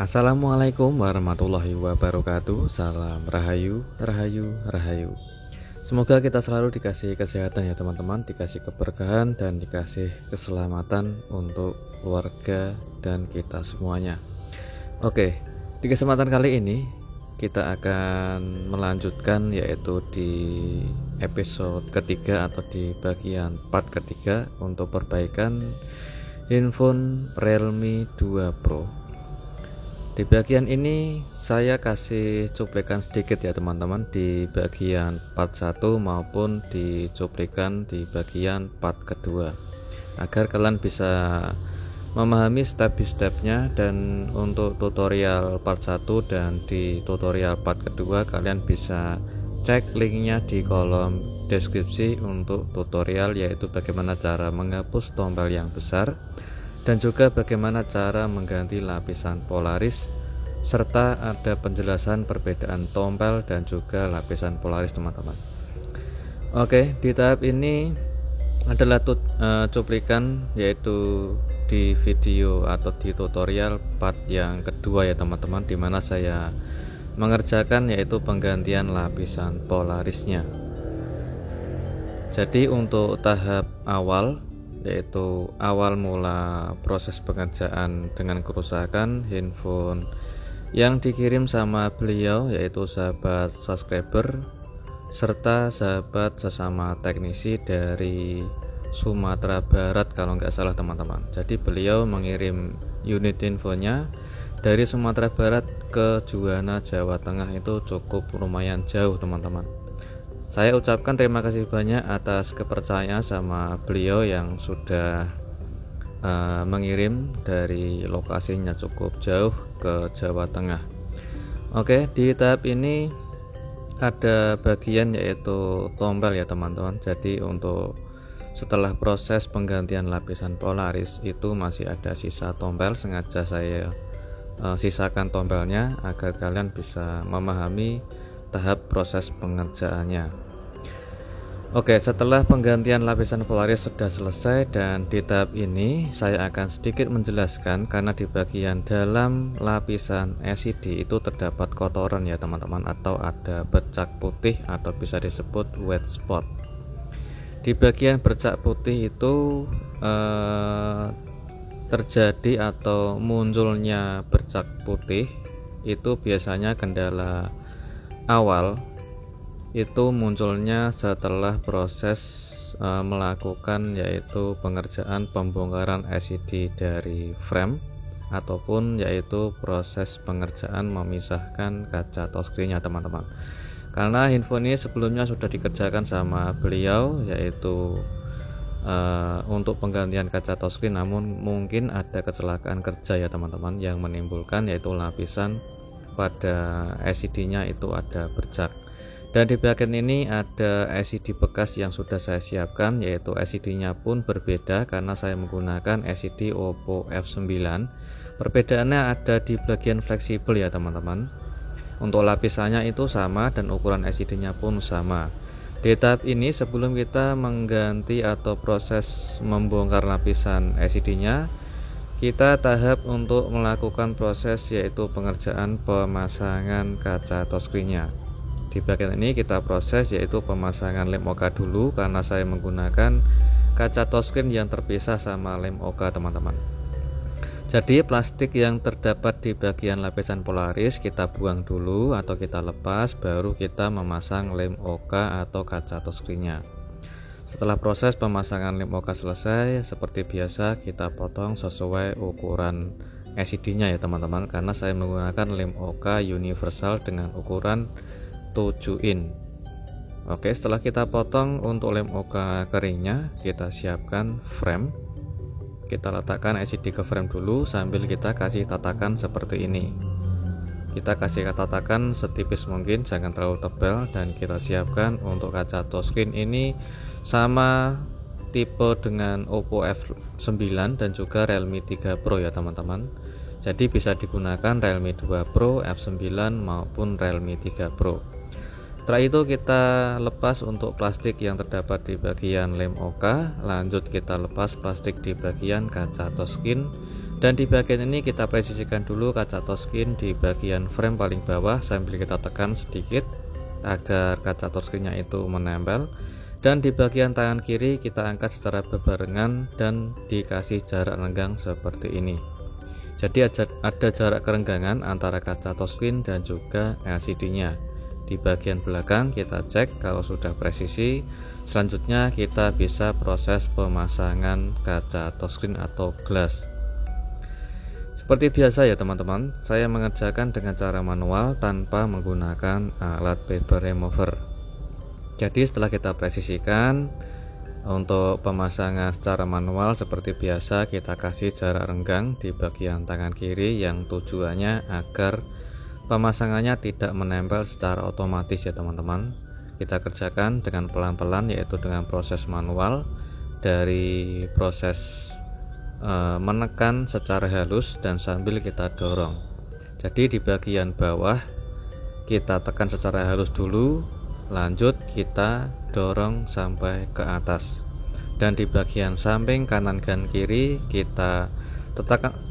Assalamualaikum warahmatullahi wabarakatuh. Salam rahayu, rahayu, rahayu. Semoga kita selalu dikasih kesehatan ya teman-teman, dikasih keberkahan dan dikasih keselamatan untuk keluarga dan kita semuanya. Oke, di kesempatan kali ini kita akan melanjutkan yaitu di episode ketiga atau di bagian part ketiga untuk perbaikan handphone Realme 2 Pro. Di bagian ini saya kasih cuplikan sedikit ya teman-teman di bagian part 1 maupun di cuplikan di bagian part kedua, agar kalian bisa memahami step-by-stepnya. Dan untuk tutorial part 1 dan di tutorial part kedua kalian bisa cek linknya di kolom deskripsi untuk tutorial, yaitu bagaimana cara menghapus tombol yang besar dan juga bagaimana cara mengganti lapisan Polaris, serta ada penjelasan perbedaan tombol dan juga lapisan Polaris teman-teman. Oke, di tahap ini adalah cuplikan yaitu di video atau di tutorial part yang kedua ya teman-teman, dimana saya mengerjakan yaitu penggantian lapisan Polarisnya. Jadi untuk tahap awal, yaitu awal mula proses pengerjaan dengan kerusakan handphone yang dikirim sama beliau, yaitu sahabat subscriber serta sahabat sesama teknisi dari Sumatera Barat kalau nggak salah teman-teman. Jadi beliau mengirim unit infonya dari Sumatera Barat ke Juwana, Jawa Tengah, itu cukup lumayan jauh teman-teman. Saya ucapkan terima kasih banyak atas kepercayaan sama beliau yang sudah mengirim dari lokasinya cukup jauh ke Jawa Tengah. Oke, di tahap ini ada bagian yaitu tombol ya teman-teman. Jadi untuk setelah proses penggantian lapisan Polaris itu masih ada sisa tombol, sengaja saya sisakan tombolnya agar kalian bisa memahami tahap proses pengerjaannya. Oke, setelah penggantian lapisan Polaris sudah selesai, dan di tahap ini saya akan sedikit menjelaskan karena di bagian dalam lapisan LCD itu terdapat kotoran ya teman-teman, atau ada bercak putih atau bisa disebut white spot. Di bagian bercak putih itu terjadi atau munculnya bercak putih itu biasanya kendala awal itu munculnya setelah proses melakukan yaitu pengerjaan pembongkaran LCD dari frame, ataupun yaitu proses pengerjaan memisahkan kaca touchscreen-nya teman-teman. Karena handphone ini sebelumnya sudah dikerjakan sama beliau yaitu untuk penggantian kaca touchscreen, namun mungkin ada kecelakaan kerja ya teman-teman yang menimbulkan yaitu lapisan pada LCD-nya itu ada bercak. Dan di bagian ini ada LCD bekas yang sudah saya siapkan, yaitu LCD-nya pun berbeda karena saya menggunakan LCD Oppo F9. Perbedaannya ada di bagian fleksibel ya teman-teman. Untuk lapisannya itu sama dan ukuran LCD-nya pun sama. Di tahap ini sebelum kita mengganti atau proses membongkar lapisan LCD-nya, kita tahap untuk melakukan proses yaitu pengerjaan pemasangan kaca touchscreen-nya. Di bagian ini kita proses yaitu pemasangan lem Oka dulu, karena saya menggunakan kaca touchscreen yang terpisah sama lem Oka teman-teman. Jadi plastik yang terdapat di bagian lapisan Polaris kita buang dulu atau kita lepas, baru kita memasang lem Oka atau kaca touchscreen-nya. Setelah proses pemasangan lem Oka selesai, seperti biasa kita potong sesuai ukuran LCD-nya ya teman-teman, karena saya menggunakan lem Oka universal dengan ukuran 7 in. Oke, setelah kita potong untuk lem Oka keringnya, kita siapkan frame. Kita letakkan LCD ke frame dulu sambil kita kasih tatakan seperti ini. Kita kasih tatakan setipis mungkin, jangan terlalu tebal, dan kita siapkan untuk kaca touchscreen ini sama tipe dengan Oppo F9 dan juga Realme 3 Pro ya teman-teman. Jadi bisa digunakan Realme 2 Pro, F9 maupun Realme 3 Pro. Setelah itu kita lepas untuk plastik yang terdapat di bagian lem Oka, lanjut kita lepas plastik di bagian kaca touchscreen, Dan di bagian ini kita presisikan dulu kaca touchscreen di bagian frame paling bawah sambil kita tekan sedikit agar kaca touchscreen-nya itu menempel. Dan di bagian tangan kiri kita angkat secara berbarengan dan dikasih jarak renggang seperti ini. Jadi ada jarak kerenggangan antara kaca touchscreen dan juga LCD-nya. Di bagian belakang kita cek kalau sudah presisi. Selanjutnya kita bisa proses pemasangan kaca touchscreen atau glass. Seperti biasa ya teman-teman, saya mengerjakan dengan cara manual tanpa menggunakan alat paper remover. Jadi setelah kita presisikan, untuk pemasangan secara manual seperti biasa kita kasih jarak renggang di bagian tangan kiri yang tujuannya agar pemasangannya tidak menempel secara otomatis ya teman-teman. Kita kerjakan dengan pelan-pelan, yaitu dengan proses manual, dari proses menekan secara halus dan sambil kita dorong. Jadi di bagian bawah kita tekan secara halus dulu, lanjut kita dorong sampai ke atas, dan di bagian samping kanan dan kiri kita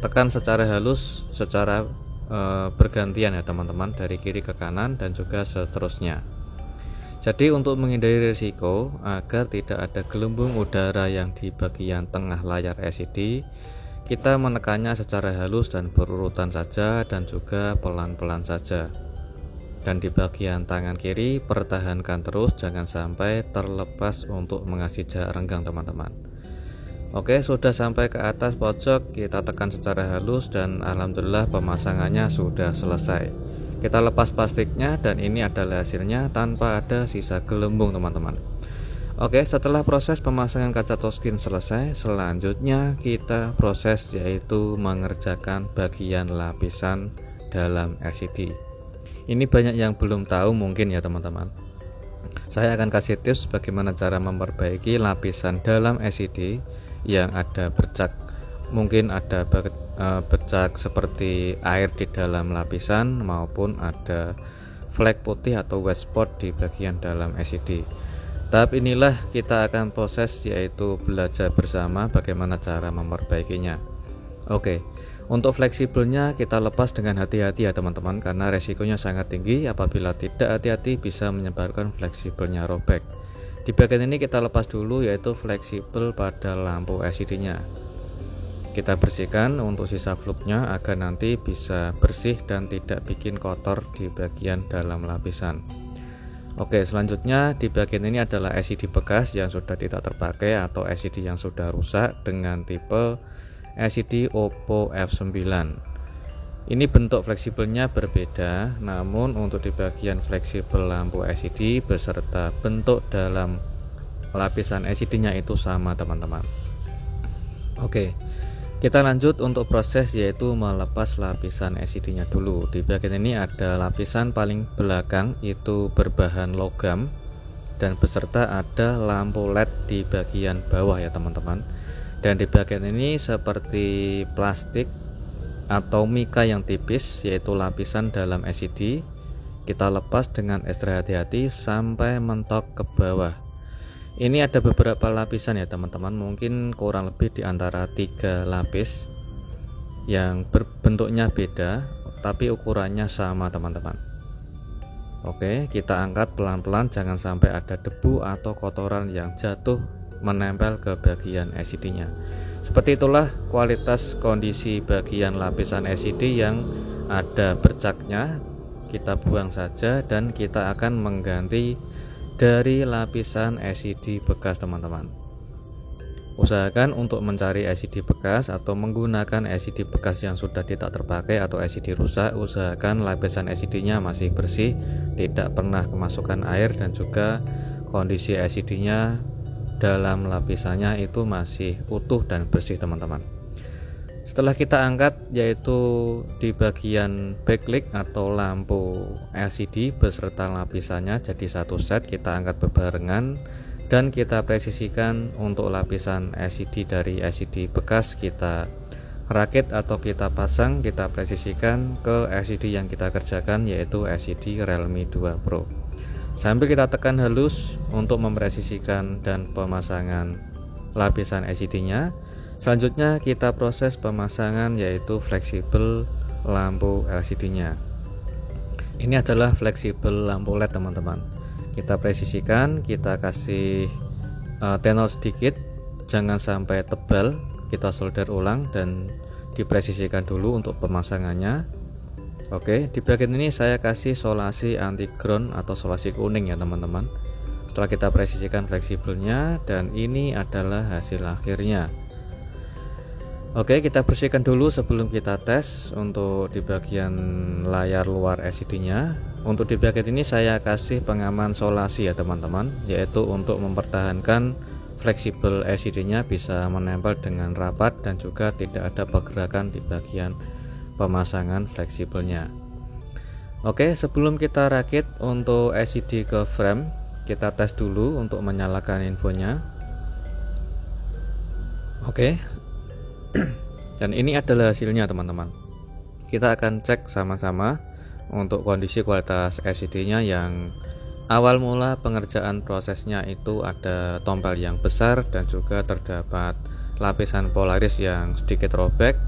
tekan secara halus secara bergantian ya teman-teman, dari kiri ke kanan dan juga seterusnya. Jadi untuk menghindari risiko agar tidak ada gelembung udara yang di bagian tengah layar LCD, kita menekannya secara halus dan berurutan saja dan juga pelan-pelan saja. Dan di bagian tangan kiri pertahankan terus, jangan sampai terlepas untuk mengasih jarak renggang teman-teman. Oke, sudah sampai ke atas pojok, kita tekan secara halus dan alhamdulillah pemasangannya sudah selesai. Kita lepas plastiknya dan ini adalah hasilnya tanpa ada sisa gelembung teman-teman. Oke, setelah proses pemasangan kaca touchscreen selesai, selanjutnya kita proses yaitu mengerjakan bagian lapisan dalam LCD. Ini banyak yang belum tahu mungkin ya teman-teman. Saya akan kasih tips bagaimana cara memperbaiki lapisan dalam LCD yang ada bercak, mungkin ada bercak seperti air di dalam lapisan maupun ada flek putih atau white spot di bagian dalam LCD. Tahap inilah kita akan proses, yaitu belajar bersama bagaimana cara memperbaikinya. Oke, untuk fleksibelnya kita lepas dengan hati-hati ya teman-teman, karena resikonya sangat tinggi. Apabila tidak hati-hati bisa menyebabkan fleksibelnya robek. Di bagian ini kita lepas dulu, yaitu fleksibel pada lampu LCD-nya. Kita bersihkan untuk sisa fluknya agar nanti bisa bersih dan tidak bikin kotor di bagian dalam lapisan. Oke, selanjutnya di bagian ini adalah LCD bekas yang sudah tidak terpakai atau LCD yang sudah rusak dengan tipe LCD Oppo F9. Ini bentuk fleksibelnya berbeda, namun untuk di bagian fleksibel lampu LCD beserta bentuk dalam lapisan LCD-nya itu sama teman-teman. Oke, kita lanjut untuk proses, yaitu melepas lapisan LCD-nya dulu. Di bagian ini ada lapisan paling belakang itu berbahan logam dan beserta ada lampu LED di bagian bawah ya teman-teman. Dan di bagian ini seperti plastik atau mika yang tipis, yaitu lapisan dalam LCD. Kita lepas dengan ekstra hati-hati sampai mentok ke bawah. Ini ada beberapa lapisan ya teman-teman, mungkin kurang lebih di antara 3 lapis yang bentuknya beda tapi ukurannya sama teman-teman. Oke, kita angkat pelan-pelan, jangan sampai ada debu atau kotoran yang jatuh menempel ke bagian LCD-nya. Seperti itulah kualitas kondisi bagian lapisan LCD yang ada bercaknya. Kita buang saja dan kita akan mengganti dari lapisan LCD bekas teman-teman. Usahakan untuk mencari LCD bekas atau menggunakan LCD bekas yang sudah tidak terpakai atau LCD rusak, usahakan lapisan LCD-nya masih bersih, tidak pernah kemasukan air, dan juga kondisi LCD-nya dalam lapisannya itu masih utuh dan bersih teman-teman. Setelah kita angkat, yaitu di bagian backlight atau lampu LCD beserta lapisannya jadi satu set, kita angkat bebarengan dan kita presisikan untuk lapisan LCD dari LCD bekas kita rakit atau kita pasang, kita presisikan ke LCD yang kita kerjakan, yaitu LCD Realme 2 Pro. Sambil kita tekan halus untuk mempresisikan dan pemasangan lapisan LCD-nya. Selanjutnya kita proses pemasangan, yaitu fleksibel lampu LCD nya. Ini adalah fleksibel lampu LED teman-teman. Kita presisikan, kita kasih tenor sedikit, jangan sampai tebal. Kita solder ulang dan dipresisikan dulu untuk pemasangannya. Oke, di bagian ini saya kasih solasi anti ground atau solasi kuning ya teman-teman. Setelah kita presisikan fleksibelnya, dan ini adalah hasil akhirnya. Oke, kita bersihkan dulu sebelum kita tes untuk di bagian layar luar LCD nya. Untuk di bagian ini saya kasih pengaman solasi ya teman-teman, yaitu untuk mempertahankan fleksibel LCD nya bisa menempel dengan rapat dan juga tidak ada pergerakan di bagian pemasangan fleksibelnya. Oke, sebelum kita rakit untuk LCD ke frame, kita tes dulu untuk menyalakan infonya. Oke. Dan ini adalah hasilnya teman-teman. Kita akan cek sama-sama untuk kondisi kualitas LCD nya yang awal mula pengerjaan prosesnya itu ada tombol yang besar dan juga terdapat lapisan polaris yang sedikit robek,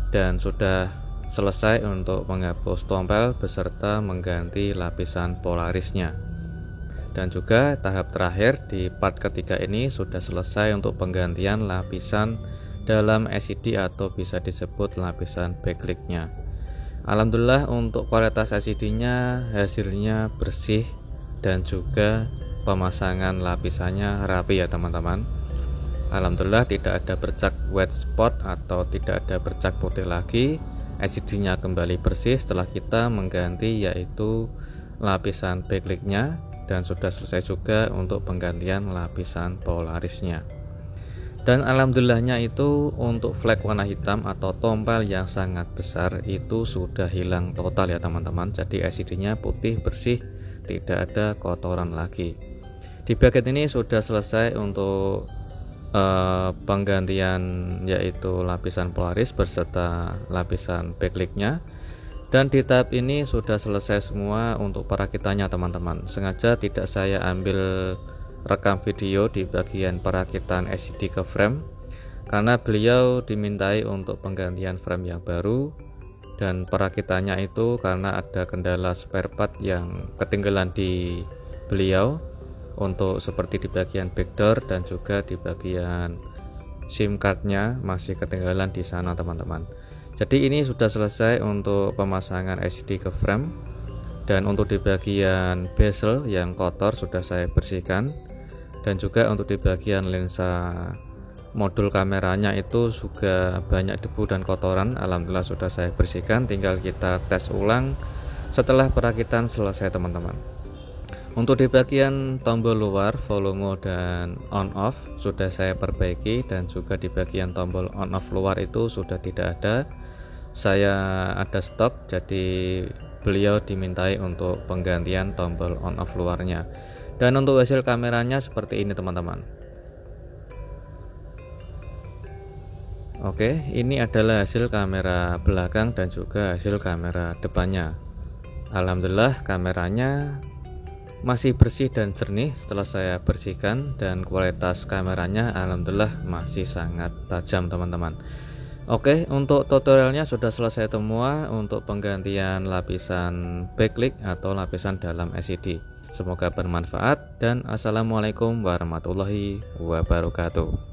dan sudah selesai untuk menghapus tombol beserta mengganti lapisan polarisnya. Dan juga tahap terakhir di part ketiga ini sudah selesai untuk penggantian lapisan dalam LCD atau bisa disebut lapisan backlight-nya. Alhamdulillah untuk kualitas LCD-nya hasilnya bersih dan juga pemasangan lapisannya rapi ya teman-teman. Alhamdulillah tidak ada bercak white spot atau tidak ada bercak putih lagi. LCD-nya kembali bersih setelah kita mengganti yaitu lapisan backlight-nya, dan sudah selesai juga untuk penggantian lapisan polarisnya. Dan alhamdulillahnya itu untuk flek warna hitam atau tombol yang sangat besar itu sudah hilang total ya teman-teman. Jadi LCD-nya putih bersih, tidak ada kotoran lagi. Di bagian ini sudah selesai untuk penggantian yaitu lapisan polaris beserta lapisan backlight-nya. Dan di tahap ini sudah selesai semua untuk perakitannya teman-teman. Sengaja tidak saya ambil rekam video di bagian perakitan LCD ke frame karena beliau dimintai untuk penggantian frame yang baru, dan perakitannya itu karena ada kendala spare part yang ketinggalan di beliau untuk seperti di bagian backdoor dan juga di bagian SIM cardnya masih ketinggalan di sana teman-teman. Jadi ini sudah selesai untuk pemasangan LCD ke frame, dan untuk di bagian bezel yang kotor sudah saya bersihkan, dan juga untuk di bagian lensa modul kameranya itu juga banyak debu dan kotoran. Alhamdulillah sudah saya bersihkan, tinggal kita tes ulang setelah perakitan selesai teman-teman. Untuk di bagian tombol luar volume dan on off sudah saya perbaiki, dan juga di bagian tombol on off luar itu sudah tidak ada. Saya ada stok, jadi beliau dimintai untuk penggantian tombol on off luarnya. Dan untuk hasil kameranya seperti ini teman-teman. Oke, ini adalah hasil kamera belakang dan juga hasil kamera depannya. Alhamdulillah kameranya masih bersih dan jernih setelah saya bersihkan, dan kualitas kameranya alhamdulillah masih sangat tajam teman-teman. Oke, untuk tutorialnya sudah selesai semua untuk penggantian lapisan backlight atau lapisan dalam LCD. Semoga bermanfaat, dan assalamualaikum warahmatullahi wabarakatuh.